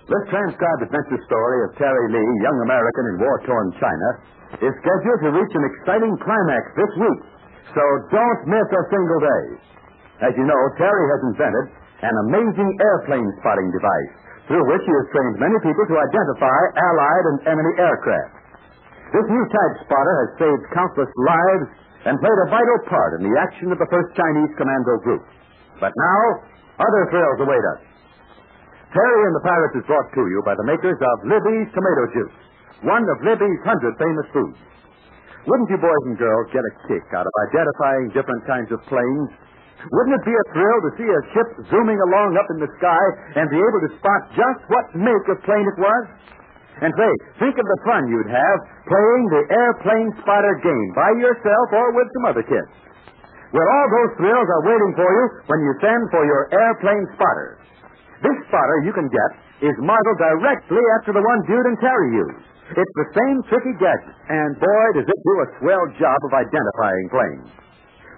This transcribed adventure story of Terry Lee, young American in war-torn China, is scheduled to reach an exciting climax this week, so don't miss a single day. As you know, Terry has invented an amazing airplane spotting device through which he has trained many people to identify Allied and enemy aircraft. This new type spotter has saved countless lives and played a vital part in the action of the first Chinese commando group. But now, other thrills await us. Terry and the Pirates is brought to you by the makers of Libby's Tomato Juice, one of Libby's 100 famous foods. Wouldn't you boys and girls get a kick out of identifying different kinds of planes? Wouldn't it be a thrill to see a ship zooming along up in the sky and be able to spot just what make of plane it was? And say, think of the fun you'd have playing the airplane spotter game by yourself or with some other kids. Well, all those thrills are waiting for you when you send for your airplane spotter. This spotter you can get is modeled directly after the one Jude and Terry used. It's the same tricky gadget, and boy, does it do a swell job of identifying planes.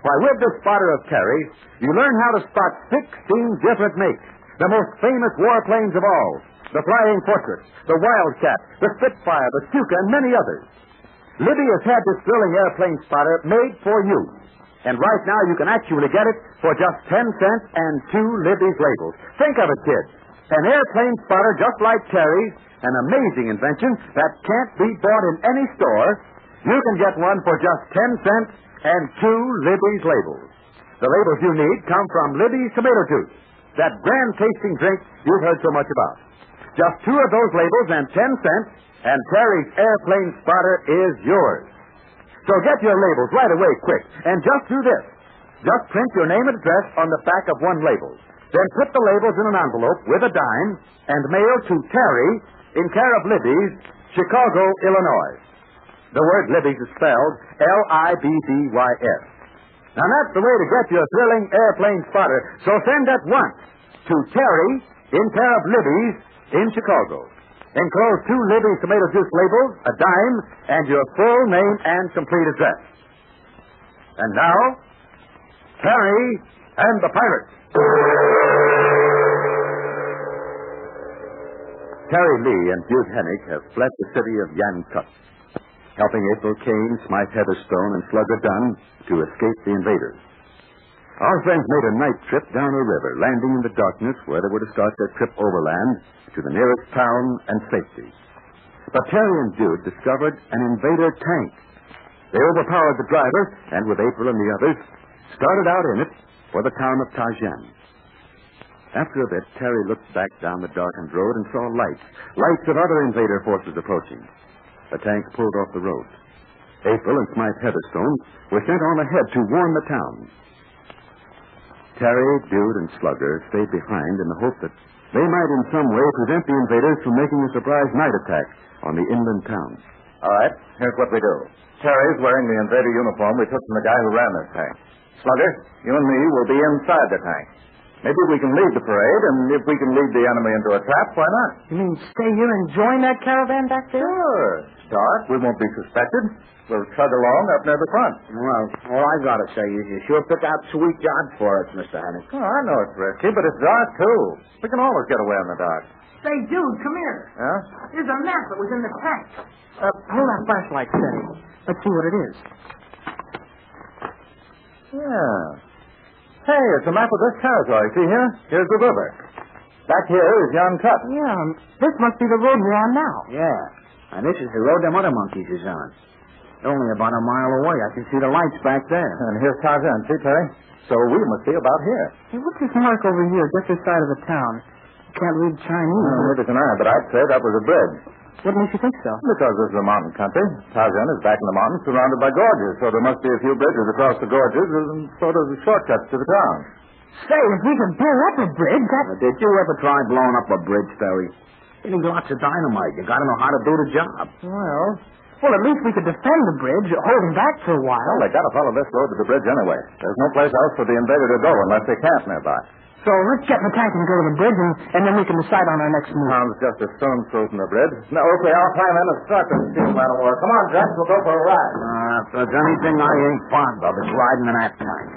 Why, with the spotter of Terry, you learn how to spot 16 different makes, the most famous warplanes of all, the Flying Fortress, the Wildcat, the Spitfire, the Stuka, and many others. Libby has had this thrilling airplane spotter made for you. And right now you can actually get it for just 10 cents and 2 Libby's labels. Think of it, kids. An airplane spotter just like Terry's, an amazing invention that can't be bought in any store. You can get one for just 10 cents and 2 Libby's labels. The labels you need come from Libby's Tomato Juice, that grand-tasting drink you've heard so much about. Just 2 of those labels and 10 cents, and Terry's airplane spotter is yours. So get your labels right away, quick, and just do this. Just print your name and address on the back of one label. Then put the labels in an envelope with a dime and mail to Terry in care of Libby's, Chicago, Illinois. The word Libby's is spelled L-I-B-B-Y-S. Now, that's the way to get your thrilling airplane spotter. So send at once to Terry in care of Libby's in Chicago. Enclose 2 Libby's Tomato Juice labels, a dime, and your full name and complete address. And now, Terry and the Pirates. Terry Lee and Jude Hennick have fled the city of Yankut, helping April Kane, Smythe Heatherstone, and Slugger Dunn to escape the invaders. Our friends made a night trip down a river, landing in the darkness where they were to start their trip overland to the nearest town and safety. But Terry and Jude discovered an invader tank. They overpowered the driver, and with April and the others, started out in it for the town of Tajian. After a bit, Terry looked back down the darkened road and saw lights of other invader forces approaching. The tank pulled off the road. April and Smythe Heatherstone were sent on ahead to warn the town. Terry, Jude, and Slugger stayed behind in the hope that they might in some way prevent the invaders from making a surprise night attack on the inland towns. All right, here's what we do. Terry's wearing the invader uniform we took from the guy who ran this tank. Slugger, you and me will be inside the tank. Maybe we can lead the parade, and if we can lead the enemy into a trap, why not? You mean stay here and join that caravan back there? Sure. It's dark. We won't be suspected. We'll chug along up near the front. Well, all I gotta say is you sure picked out sweet jobs for us, Mr. Hennick. Oh, I know it's risky, but it's dark, too. We can always get away in the dark. Say, dude, come here. Yeah? There's a map that was in the tank. Hold that flashlight steady. Let's see what it is. Yeah. Hey, it's a map of this territory. See here? Here's the river. Back here is Yankut. Yeah, this must be the road we're on now. Yeah. And this is the road them other monkeys is on. Only about a mile away. I can see the lights back there. And here's Tarzan. See, Terry? So we must be about here. Hey, what's this mark over here, just this side of the town? You can't read Chinese. Neither can I, but I'd say that was a bridge. What makes you think so? Because this is a mountain country. Tarzan is back in the mountains surrounded by gorges, so there must be a few bridges across the gorges and sort of shortcuts to the town. Say, if we could blow up a bridge, that... Did you ever try blowing up a bridge, Terry? You need lots of dynamite. You gotta know how to do the job. Well, at least we could defend the bridge, holding back for a while. Well, they gotta follow this road to the bridge anyway. There's no place else for the invader to go unless they camp nearby. So let's get in the tank and go to the bridge, and then we can decide on our next move. Sounds just as soon through from the bridge. No, okay, I'll climb in and start this steel man of war. Come on, Jack, we'll go for a ride. If there's anything I ain't fond of, it's riding in that tank.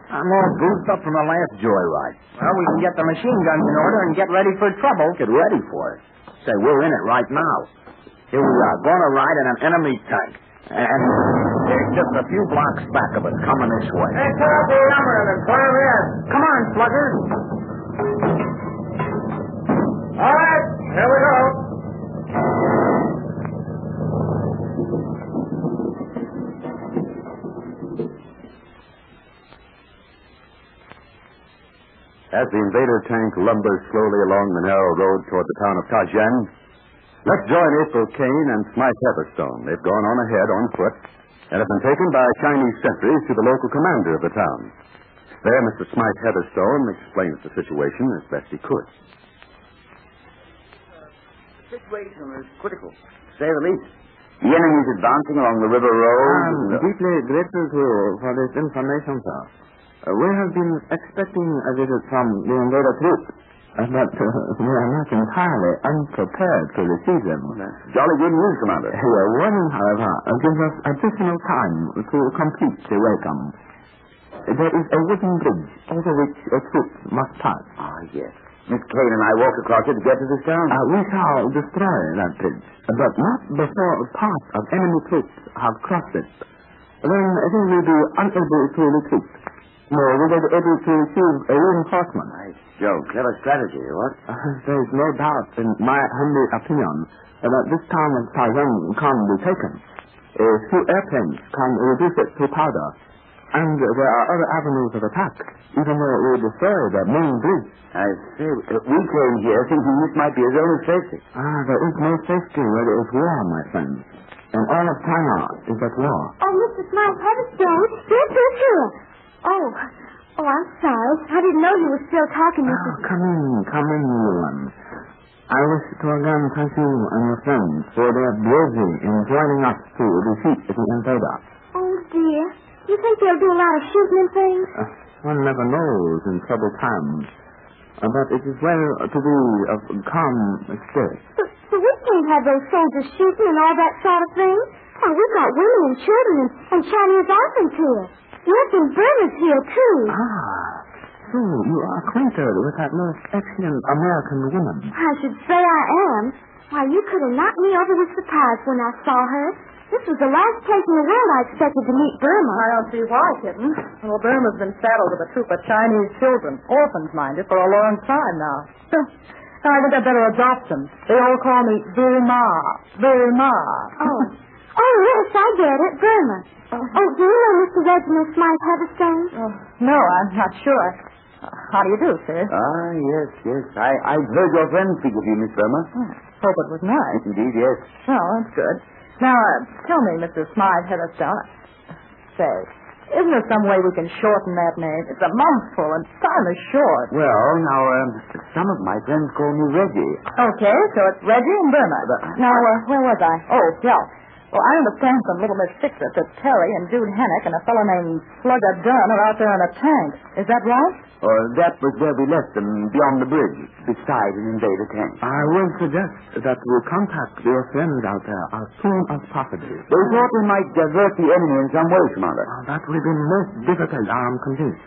I'm all goofed up from the last joyride. Well, we can get the machine guns in order and get ready for trouble. Get ready for it. say we're in it right now. Here we are, going to ride in an enemy tank. And there's just a few blocks back of us coming this way. Hey, put up the number and put her in. Come on, Slugger. All right, here we go. As the Invader tank lumbers slowly along the narrow road toward the town of Tajian, let's join April Kane and Smythe Heatherstone. They've gone on ahead on foot and have been taken by Chinese sentries to the local commander of the town. There, Mr. Smythe Heatherstone explains the situation as best he could. The situation is critical, to say the least. The enemy is advancing along the river road. I'm deeply grateful to you for this information, sir. We have been expecting a visit from the Invader troops, but we are not entirely unprepared to receive them. Jolly good news, Commander. Your warning, however, gives us additional time to complete the welcome. There is a wooden bridge over which troops must pass. Ah, yes. Miss Kane and I walked across it to get to this town. We shall destroy that bridge, but not before part of enemy troops have crossed it. Then they will be unable to retreat. No, we will be able to receive a reinforcement. Nice joke. Clever strategy, what? There is no doubt, in my humble opinion, that this town of Taiyang can be taken. A few airplanes can reduce it to powder. And there are other avenues of attack, even though we destroy the main bridge. I say, we came here thinking this might be a zone of safety. There is no safety where there is war, my friend. And all of China is at war. Oh, Mr. Smythe Heatherstone, yes, here. Oh, I'm sorry. I didn't know you were still talking, Mr. Come in, Ewan. I wish to again thank you and your friends for their bravery in joining us to defeat the Invader. Oh, dear. You think they'll do a lot of shooting and things? One never knows in troubled times. But it is well to be of calm spirit. But we can't have those soldiers shooting and all that sort of thing. Why, we've got women and children and Chinese orphans here. Yes, and Burma's here, too. So you are acquainted with that most excellent American woman. I should say I am. Why, you could have knocked me over with surprise when I saw her. This was the last place in the world I expected to meet Burma. I don't see why, kitten. Well, Burma's been saddled with a troop of Chinese children, orphans, mind you, for a long time now. I think I'd better adopt them. They all call me Burma. Oh, yes, I get it. Burma. Oh, do you know Mr. Reginald Smythe Heatherstone? No, I'm not sure. How do you do, sir? Yes. I've heard your friend speak of you, Miss Burma. Hope it was nice. Indeed, yes. Oh, that's good. Now, tell me, Mr. Smythe Heatherstone. Say, isn't there some way we can shorten that name? It's a mouthful and kind of short. Well, now, some of my friends call me Reggie. Okay, so it's Reggie and Burma. Now, where was I? Oh, yeah. Well, I understand from Little Miss Fixit that Terry and Jude Hennick and a fellow named Slugger Dunn are out there in a tank. Is that right? That was where we left them, beyond the bridge, beside an Invader tank. I will suggest that we contact your friends out there as soon as possible. They thought we might divert the enemy in some way, Commander. That will be most difficult, I am convinced.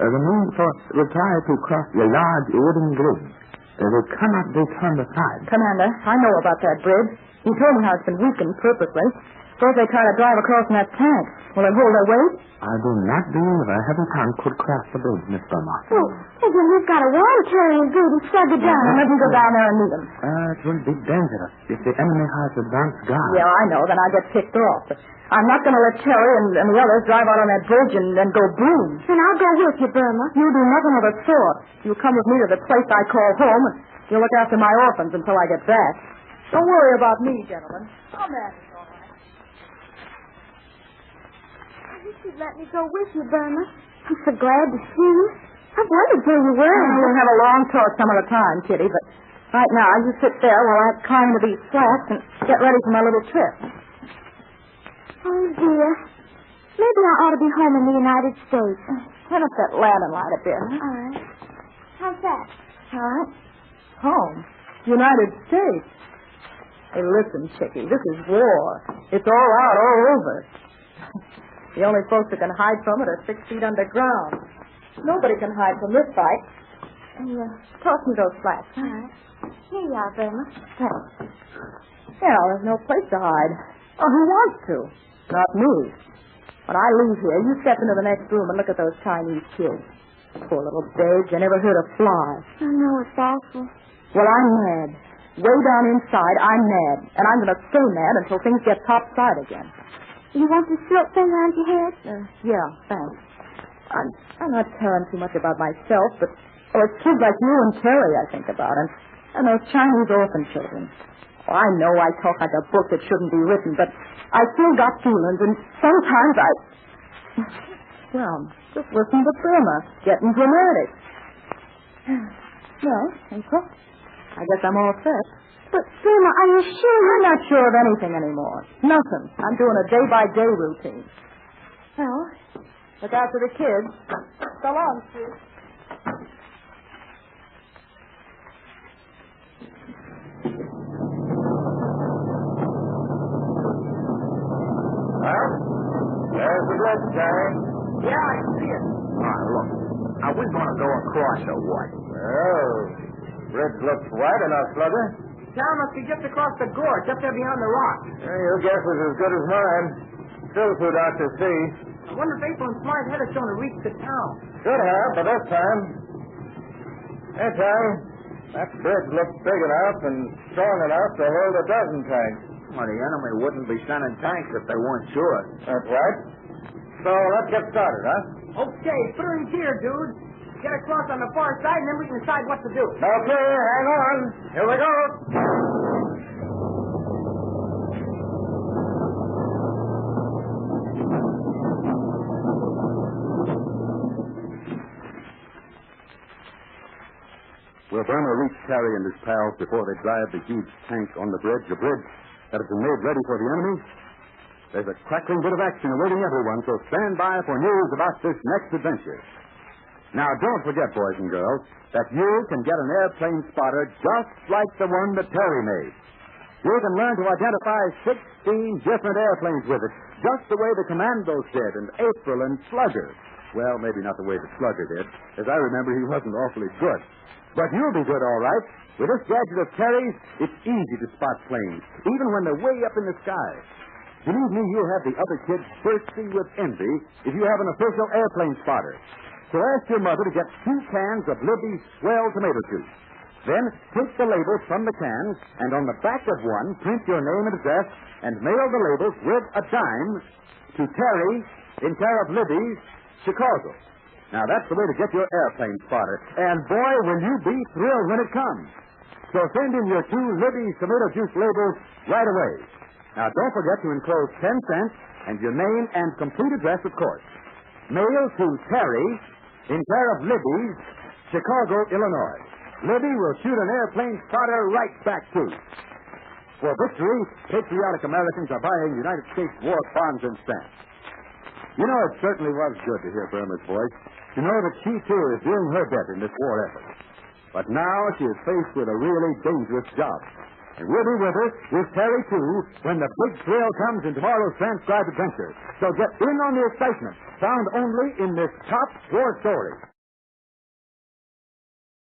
The main force will try to cross the large wooden bridge. They cannot be turned aside. Commander, I know about that bridge. You told me how it's been weakened purposely. Suppose they try to drive across in that tank. Will it hold their weight? I do not believe a heavy tank could cross the bridge, Miss Burma. Oh, then we've got a water carrying Jude and Slugger down. Let me go down there and meet them. It will be dangerous if the enemy has advanced guard. Yeah, I know. Then I get picked off. But I'm not going to let Terry and the others drive out on that bridge and then go boom. Then I'll go with you, Burma. You do nothing of the sort. You come with me to the place I call home, and you'll look after my orphans until I get back. Don't worry about me, gentlemen. I'll manage all right. I wish you'd let me go with you, Burma. I'm so glad to see you. I've wondered where you were. We'll have a long talk some other time, Kitty, but right now you sit there while I climb to these slats and get ready for my little trip. Oh, dear. Maybe I ought to be home in the United States. Turn up that lantern light a bit. All right. How's that? All right. Home. United States. Hey, listen, Chickie, this is war. It's all out, all over. The only folks that can hide from it are 6 feet underground. Nobody can hide from this fight. Toss me those flaps. All right. Here you are, Burma. Thanks. Yeah, there's no place to hide. Oh, who wants to? Not me. When I leave here, you step into the next room and look at those Chinese kids. Poor little babes, they never hurt a fly. I know, it's awful. Well, I'm mad. Way down inside, I'm mad. And I'm going to stay mad until things get topside again. You want the silk thing around your head? Yeah, thanks. I'm not caring too much about myself, but it's kids like you and Terry I think about, and those Chinese orphan children. Oh, I know I talk like a book that shouldn't be written, but I still got feelings, and sometimes Well, just listen to Burma, getting dramatic. Well, April, I guess I'm all set. But, Burma, are you sure? I'm not sure of anything anymore. Nothing. I'm doing a day-by-day routine. Well, look out for the kids. So long, Sue. Well, there's the bridge, Terry. Yeah, I see it. All right, look. Are we going to go across or what? Well, bridge looks wide enough, Slugger. Town must be just across the gorge, up there beyond the rock. Your guess is as good as mine. Still too dark to see. I wonder if April and Smart had us going to reach the town. Should have, by this time. Hey, Terry, that bridge looks big enough and strong enough to hold a dozen tanks. Well, the enemy wouldn't be sending tanks if they weren't sure. That's right. So let's get started, huh? Okay, put her in gear, dude. Get across on the far side, and then we can decide what to do. Okay, hang on. Here we go. Will Burma reach Terry and his pals before they drive the huge tank on the bridge that has been made ready for the enemy? There's a crackling bit of action awaiting everyone, so stand by for news about this next adventure. Now, don't forget, boys and girls, that you can get an airplane spotter just like the one that Terry made. You can learn to identify 16 different airplanes with it, just the way the Commandos did, and April and Slugger. Well, maybe not the way the Slugger did. As I remember, he wasn't awfully good. But you'll be good, all right. With this gadget of Terry's, it's easy to spot planes, even when they're way up in the sky. Believe me, you'll have the other kids thirsty with envy if you have an official airplane spotter. So ask your mother to get 2 cans of Libby's swell tomato juice. Then take the labels from the cans, and on the back of one, print your name and address, and mail the labels with a dime to Terry in care of Libby's, Chicago. Now, that's the way to get your airplane spotter. And, boy, will you be thrilled when it comes. So send in your 2 Libby's tomato juice labels right away. Now, don't forget to enclose 10 cents and your name and complete address, of course. Mail to Terry in care of Libby's, Chicago, Illinois. Libby will shoot an airplane spotter right back to you. For victory, patriotic Americans are buying United States war bonds and stamps. You know, it certainly was good to hear Burma's voice, to know that she, too, is doing her bit in this war effort. But now she is faced with a really dangerous job. And we'll be with her, with Terry, too, when the big thrill comes in tomorrow's transcribed adventure. So get in on the excitement, found only in this top war story.